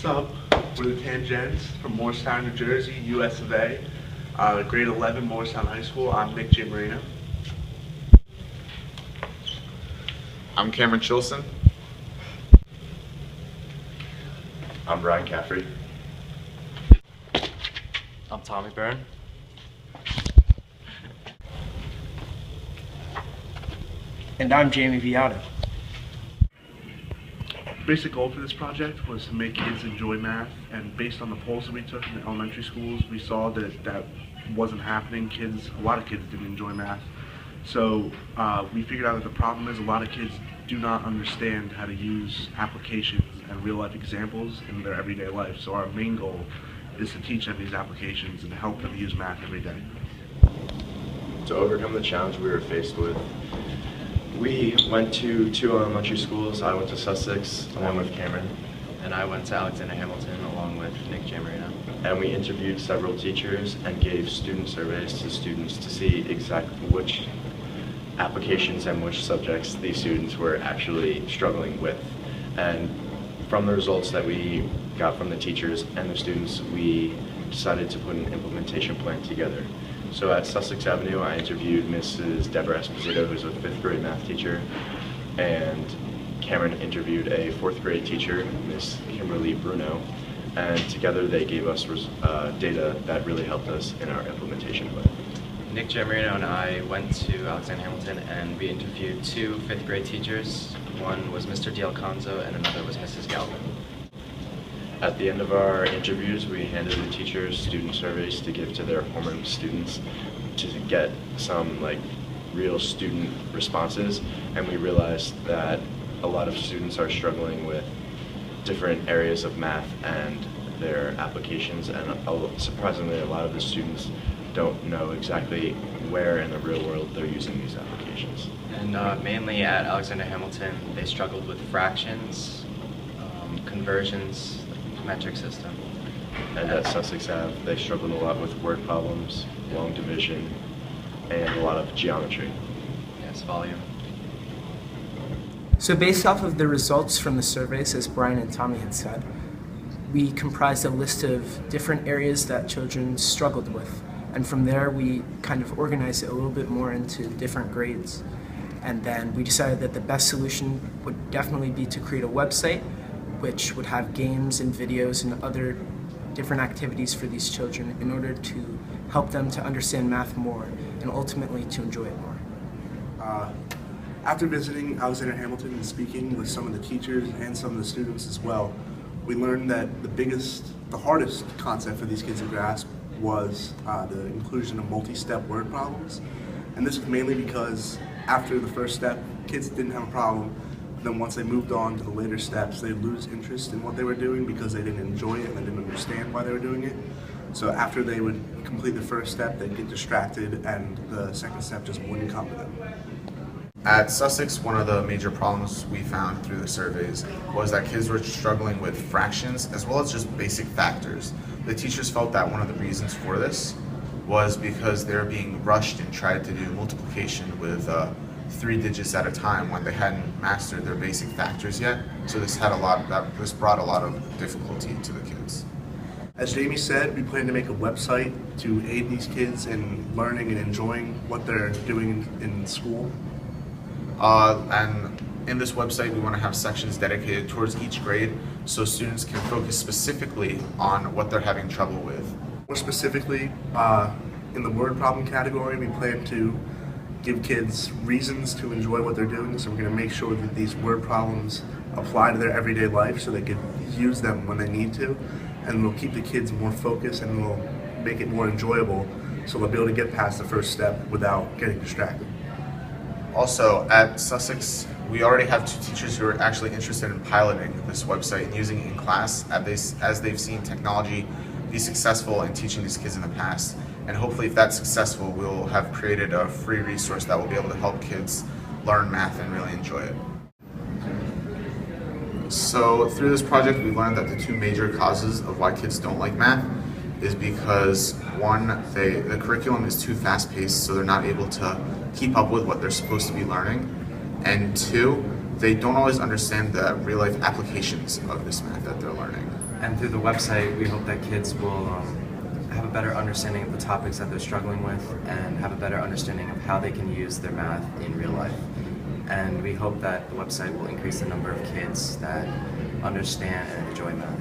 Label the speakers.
Speaker 1: up? We're the Tangents from Morristown, New Jersey, US of A. Grade 11, Morristown High School. I'm Nick J. Marino.
Speaker 2: I'm Cameron Chilson.
Speaker 3: I'm Brian Caffrey.
Speaker 4: I'm Tommy Byrne.
Speaker 5: And I'm Jamie Viata.
Speaker 1: Basic goal for this project was to make kids enjoy math, and based on the polls that we took in the elementary schools, we saw that that wasn't happening. A lot of kids didn't enjoy math. So we figured out that the problem is a lot of kids do not understand how to use applications and real life examples in their everyday life. So our main goal is to teach them these applications and help them use math every day.
Speaker 3: To overcome the challenge we were faced with, we went to two elementary schools. I went to Sussex along with Cameron.
Speaker 4: And I went to Alexander Hamilton along with Nick J. Marino.
Speaker 3: And we interviewed several teachers and gave student surveys to students to see exactly which applications and which subjects these students were actually struggling with. And from the results that we got from the teachers and the students, we decided to put an implementation plan together. So at Sussex Avenue, I interviewed Mrs. Deborah Esposito, who's a 5th grade math teacher, and Cameron interviewed a 4th grade teacher, Miss Kimberly Bruno, and together they gave us data that really helped us in our implementation plan.
Speaker 4: Nick J. Marino and I went to Alexander Hamilton and we interviewed two 5th grade teachers. One was Mr. D'Alconzo and another was Mrs. Galvin.
Speaker 3: At the end of our interviews, we handed the teachers student surveys to give to their former students to get some real student responses, and we realized that a lot of students are struggling with different areas of math and their applications, and surprisingly a lot of the students don't know exactly where in the real world they're using these applications.
Speaker 4: And mainly at Alexander Hamilton, they struggled with fractions, conversions, metric system.
Speaker 3: And at Sussex Ave, they struggled a lot with word problems, long division, and a lot of geometry.
Speaker 4: Yes, volume.
Speaker 5: So based off of the results from the surveys, as Brian and Tommy had said, we comprised a list of different areas that children struggled with. And from there, we kind of organized it a little bit more into different grades. And then we decided that the best solution would definitely be to create a website which would have games and videos and other different activities for these children in order to help them to understand math more and ultimately to enjoy it more.
Speaker 1: After visiting Alexander Hamilton and speaking with some of the teachers and some of the students as well, we learned that the hardest concept for these kids to grasp was the inclusion of multi-step word problems. And this was mainly because after the first step, kids didn't have a problem. Then once they moved on to the later steps, they'd lose interest in what they were doing because they didn't enjoy it and they didn't understand why they were doing it. So after they would complete the first step, they'd get distracted and the second step just wouldn't come to them.
Speaker 2: At Sussex, one of the major problems we found through the surveys was that kids were struggling with fractions as well as just basic factors. The teachers felt that one of the reasons for this was because they were being rushed and tried to do multiplication with 3 digits at a time when they hadn't mastered their basic factors yet. So this brought a lot of difficulty to the kids.
Speaker 1: As Jamie said, we plan to make a website to aid these kids in learning and enjoying what they're doing in school.
Speaker 2: And in this website, we want to have sections dedicated towards each grade so students can focus specifically on what they're having trouble with.
Speaker 1: More specifically, in the word problem category, we plan to give kids reasons to enjoy what they're doing, so we're going to make sure that these word problems apply to their everyday life so they can use them when they need to, and we'll keep the kids more focused and we'll make it more enjoyable so they'll be able to get past the first step without getting distracted.
Speaker 2: Also, at Sussex, we already have 2 teachers who are actually interested in piloting this website and using it in class as they've seen technology be successful in teaching these kids in the past. And hopefully if that's successful, we'll have created a free resource that will be able to help kids learn math and really enjoy it. So through this project, we learned that the 2 major causes of why kids don't like math is because 1, the curriculum is too fast-paced, so they're not able to keep up with what they're supposed to be learning. And 2, they don't always understand the real life applications of this math that they're learning.
Speaker 6: And through the website, we hope that kids will have a better understanding of the topics that they're struggling with and have a better understanding of how they can use their math in real life. And we hope that the website will increase the number of kids that understand and enjoy math.